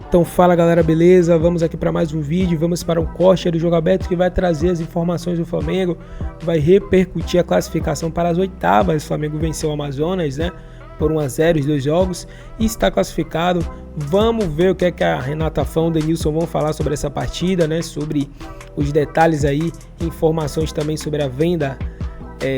Então fala galera, beleza? Vamos aqui para mais um vídeo, vamos para um corte do Jogo Aberto que vai trazer as informações do Flamengo, vai repercutir a classificação para as oitavas. O Flamengo venceu o Amazonas, né? Por 1-0 os dois jogos e está classificado. Vamos ver o que é que a Renata Fão e o Denilson vão falar sobre essa partida, né? Sobre os detalhes aí, informações também sobre a venda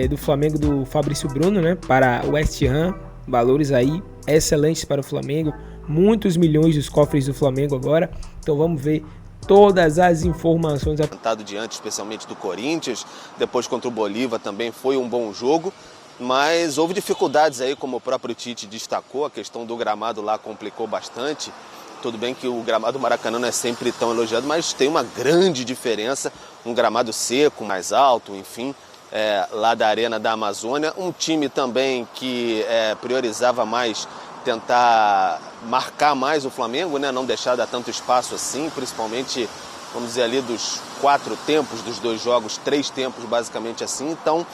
do Flamengo do Fabrício Bruno, né? Para o West Ham, valores aí excelentes para o Flamengo. Muitos milhões dos cofres do Flamengo agora. Então vamos ver todas as informações. Diante especialmente do Corinthians, depois contra o Bolívar também foi um bom jogo, mas houve dificuldades aí, como o próprio Tite destacou, a questão do gramado lá complicou bastante. Tudo bem que o gramado do Maracanã não é sempre tão elogiado, mas tem uma grande diferença, um gramado seco, mais alto, enfim, lá da Arena da Amazônia. Um time também que priorizava mais tentar marcar mais o Flamengo, né? Não deixar dar tanto espaço assim, principalmente, vamos dizer ali, dos 4 tempos dos dois jogos, 3 tempos basicamente assim. Então,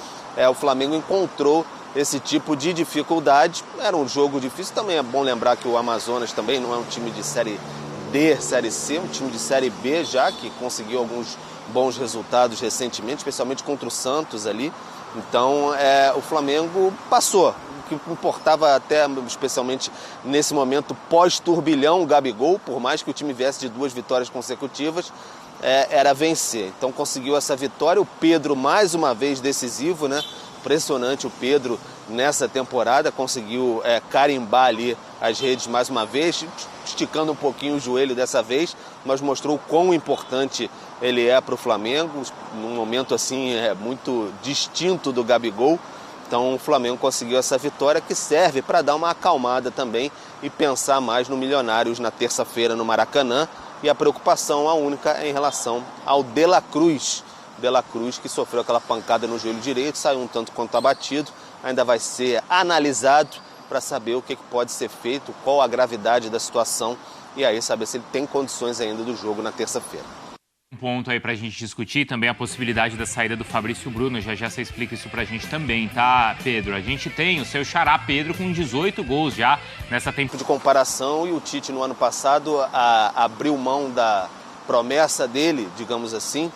o Flamengo encontrou esse tipo de dificuldade. Era um jogo difícil, também é bom lembrar que o Amazonas também não é um time de Série D, Série C, um time de Série B já, que conseguiu alguns bons resultados recentemente, especialmente contra o Santos ali. Então, o Flamengo passou. O que importava até, especialmente nesse momento pós-turbilhão, o Gabigol, por mais que o time viesse de 2 vitórias consecutivas, era vencer. Então conseguiu essa vitória. O Pedro, mais uma vez, decisivo, né? Impressionante o Pedro nessa temporada, conseguiu carimbar ali as redes mais uma vez, esticando um pouquinho o joelho dessa vez, mas mostrou o quão importante ele é para o Flamengo, num momento assim muito distinto do Gabigol. Então o Flamengo conseguiu essa vitória que serve para dar uma acalmada também e pensar mais no Milionários na terça-feira no Maracanã. E a preocupação, a única, é em relação ao De La Cruz. De La Cruz, que sofreu aquela pancada no joelho direito, saiu um tanto quanto abatido, ainda vai ser analisado para saber o que pode ser feito, qual a gravidade da situação e aí saber se ele tem condições ainda do jogo na terça-feira. Um ponto aí pra gente discutir também a possibilidade da saída do Fabrício Bruno. Já você explica isso pra gente também, tá, Pedro? A gente tem o seu xará Pedro com 18 gols já nessa temporada. De comparação, e o Tite no ano passado abriu mão da promessa dele, digamos assim,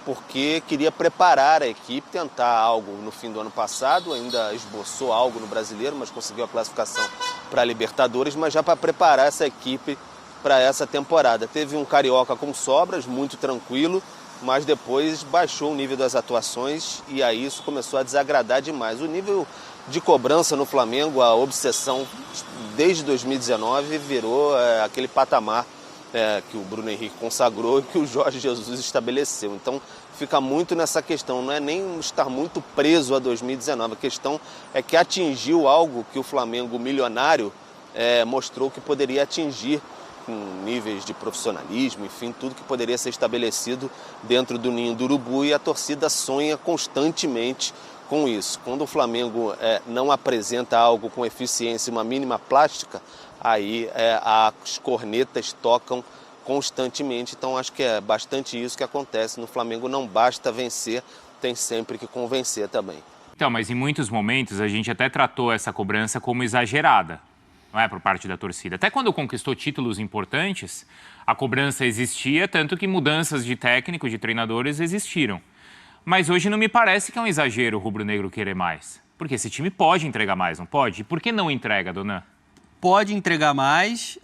porque queria preparar a equipe, tentar algo no fim do ano passado, ainda esboçou algo no Brasileiro, mas conseguiu a classificação para a Libertadores, mas já para preparar essa equipe para essa temporada. Teve um Carioca com sobras, muito tranquilo, mas depois baixou o nível das atuações e aí isso começou a desagradar demais. O nível de cobrança no Flamengo, a obsessão desde 2019 virou aquele patamar que o Bruno Henrique consagrou e que o Jorge Jesus estabeleceu. Então fica muito nessa questão, não é nem estar muito preso a 2019, a questão é que atingiu algo que o Flamengo milionário mostrou que poderia atingir, com níveis de profissionalismo, enfim, tudo que poderia ser estabelecido dentro do ninho do urubu, e a torcida sonha constantemente com isso. Quando o Flamengo não apresenta algo com eficiência, uma mínima plástica, aí as cornetas tocam constantemente. Então acho que é bastante isso que acontece. No Flamengo não basta vencer, tem sempre que convencer também. Então, mas em muitos momentos a gente até tratou essa cobrança como exagerada, não é, por parte da torcida. Até quando conquistou títulos importantes, a cobrança existia, tanto que mudanças de técnico, de treinadores existiram. Mas hoje não me parece que é um exagero o rubro-negro querer mais. Porque esse time pode entregar mais, não pode? E por que não entrega, Dona? Pode entregar mais,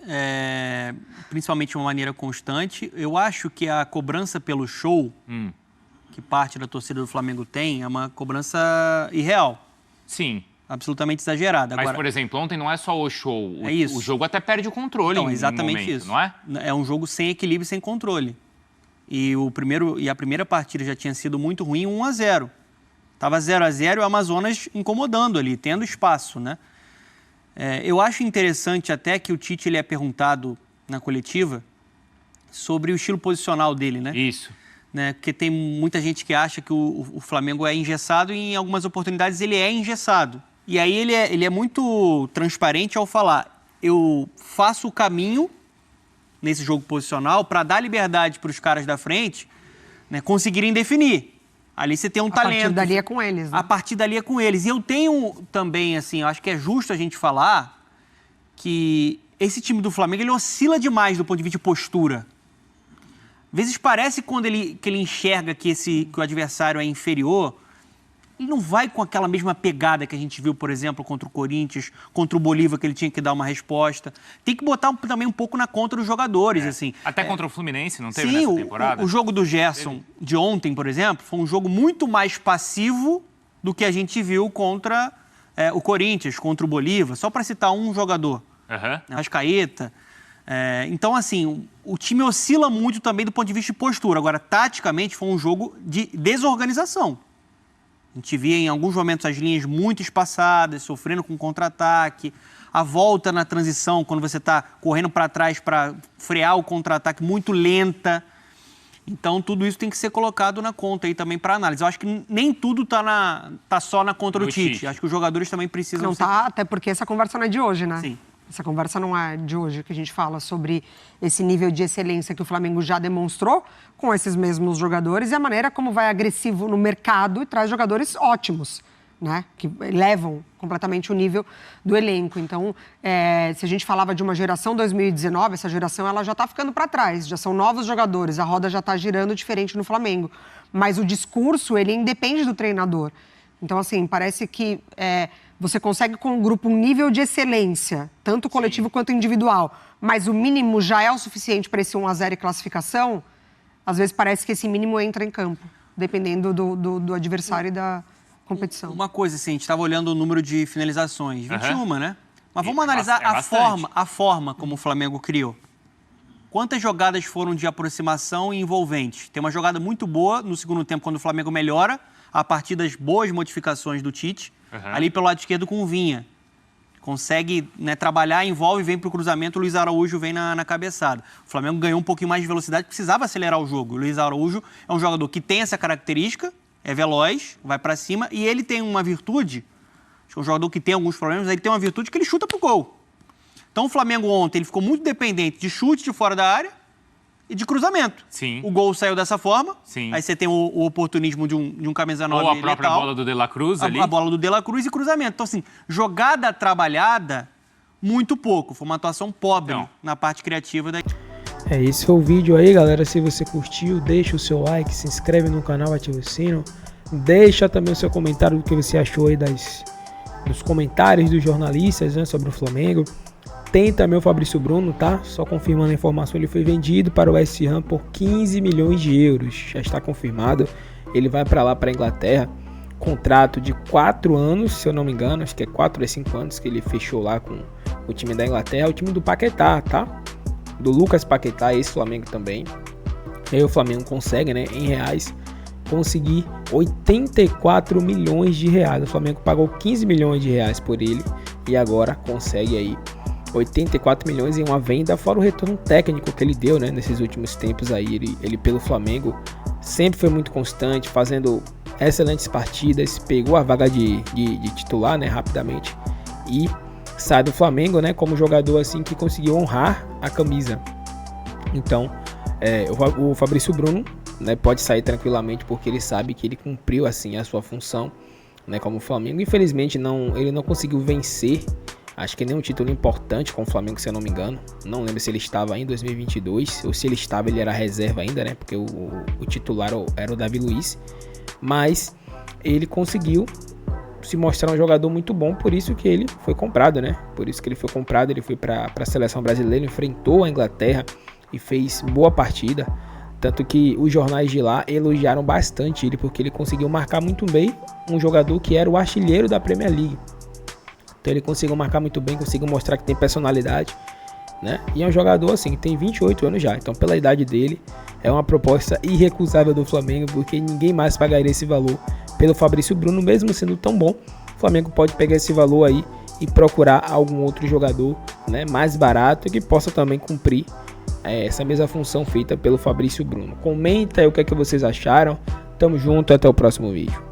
principalmente de uma maneira constante. Eu acho que a cobrança pelo show, que parte da torcida do Flamengo tem, é uma cobrança irreal. Sim. Absolutamente exagerada. Mas, agora, por exemplo, ontem não é só o show. Isso. O jogo até perde o controle então, exatamente momento, isso. Não é? É um jogo sem equilíbrio e sem controle. E a primeira partida já tinha sido muito ruim, 1-0. Estava 0-0 e o Amazonas incomodando ali, tendo espaço, né? Eu acho interessante até que o Tite ele é perguntado na coletiva sobre o estilo posicional dele, né? Isso. Né? Porque tem muita gente que acha que o Flamengo é engessado e em algumas oportunidades ele é engessado. E aí ele é muito transparente ao falar: eu faço o caminho nesse jogo posicional para dar liberdade para os caras da frente, né, conseguirem definir. Ali você tem um talento. A partir dali é com eles, né? A partir dali é com eles. E eu tenho também, assim, eu acho que é justo a gente falar que esse time do Flamengo, ele oscila demais do ponto de vista de postura. Às vezes parece que ele enxerga que o adversário é inferior, ele não vai com aquela mesma pegada que a gente viu, por exemplo, contra o Corinthians, contra o Bolívar, que ele tinha que dar uma resposta. Tem que botar também um pouco na conta dos jogadores, assim. Até contra o Fluminense, não teve nessa temporada? O jogo do Gerson de ontem, por exemplo, foi um jogo muito mais passivo do que a gente viu contra o Corinthians, contra o Bolívar, só para citar um jogador. Arrascaeta. Então, assim, o time oscila muito também do ponto de vista de postura. Agora, taticamente, foi um jogo de desorganização. A gente via em alguns momentos as linhas muito espaçadas, sofrendo com contra-ataque. A volta na transição, quando você está correndo para trás para frear o contra-ataque, muito lenta. Então, tudo isso tem que ser colocado na conta aí também para análise. Eu acho que nem tudo tá só na conta do Tite. Acho que os jogadores também precisam... Não tá, até porque essa conversa não é de hoje, né? Sim. Essa conversa não é de hoje, que a gente fala sobre esse nível de excelência que o Flamengo já demonstrou com esses mesmos jogadores e a maneira como vai agressivo no mercado e traz jogadores ótimos, né? Que elevam completamente o nível do elenco. Então, se a gente falava de uma geração 2019, essa geração ela já está ficando para trás, já são novos jogadores, a roda já está girando diferente no Flamengo. Mas o discurso, ele independe do treinador. Então, assim, parece que você consegue com o grupo um nível de excelência, tanto coletivo quanto individual, mas o mínimo já é o suficiente para esse 1-0 e classificação, às vezes parece que esse mínimo entra em campo, dependendo do adversário e da competição. Uma coisa, assim, a gente estava olhando o número de finalizações, 21, né? Mas vamos analisar a forma como o Flamengo criou. Quantas jogadas foram de aproximação e envolventes? Tem uma jogada muito boa no segundo tempo, quando o Flamengo melhora, a partir das boas modificações do Tite, ali pelo lado esquerdo com o Vinha. Consegue, né, trabalhar, envolve, vem para o cruzamento, o Luiz Araújo vem na cabeçada. O Flamengo ganhou um pouquinho mais de velocidade, precisava acelerar o jogo. O Luiz Araújo é um jogador que tem essa característica, é veloz, vai para cima, e ele tem uma virtude, acho que é um jogador que tem alguns problemas, ele tem uma virtude que ele chuta pro gol. Então o Flamengo ontem ele ficou muito dependente de chute de fora da área e de cruzamento. Sim. O gol saiu dessa forma. Sim. Aí você tem o oportunismo de um camisa 9 ou a própria letal, bola do De La Cruz ali. a bola do De La Cruz e cruzamento. Então, assim, jogada trabalhada, muito pouco. Foi uma atuação pobre na parte criativa da... Esse foi o vídeo aí, galera. Se você curtiu, deixa o seu like, se inscreve no canal, ativa o sino. Deixa também o seu comentário do que você achou aí dos comentários dos jornalistas, né, sobre o Flamengo. Tem também o Fabrício Bruno, tá? Só confirmando a informação, ele foi vendido para o West Ham por 15 milhões de euros. Já está confirmado. Ele vai para lá, para a Inglaterra. Contrato de 4 anos, se eu não me engano. Acho que é 4 a 5 anos que ele fechou lá com o time da Inglaterra. O time do Paquetá, tá? Do Lucas Paquetá, esse Flamengo também. E aí o Flamengo consegue, né, em reais, conseguir 84 milhões de reais. O Flamengo pagou 15 milhões de reais por ele e agora consegue aí 84 milhões em uma venda, fora o retorno técnico que ele deu, né, nesses últimos tempos aí. Ele pelo Flamengo sempre foi muito constante, fazendo excelentes partidas, pegou a vaga de titular, né, rapidamente, e sai do Flamengo, né, como jogador assim que conseguiu honrar a camisa. Então, o Fabrício Bruno, né, pode sair tranquilamente porque ele sabe que ele cumpriu assim a sua função, né, como Flamengo. Infelizmente ele não conseguiu vencer, acho que nenhum título importante com o Flamengo, se eu não me engano. Não lembro se ele estava em 2022 ou se ele estava, ele era reserva ainda, né, porque o titular era o Davi Luiz. Mas ele conseguiu se mostrar um jogador muito bom, por isso que ele foi comprado, né? Por isso que ele foi comprado, ele foi para a seleção brasileira, enfrentou a Inglaterra e fez boa partida. Tanto que os jornais de lá elogiaram bastante ele, porque ele conseguiu marcar muito bem um jogador que era o artilheiro da Premier League. Então ele conseguiu marcar muito bem, conseguiu mostrar que tem personalidade, né? E é um jogador assim que tem 28 anos já. Então pela idade dele é uma proposta irrecusável do Flamengo, porque ninguém mais pagaria esse valor pelo Fabrício Bruno, mesmo sendo tão bom. O Flamengo pode pegar esse valor aí e procurar algum outro jogador, né, mais barato, que possa também cumprir essa mesma função feita pelo Fabrício Bruno. Comenta aí o que é que vocês acharam. Tamo junto, até o próximo vídeo.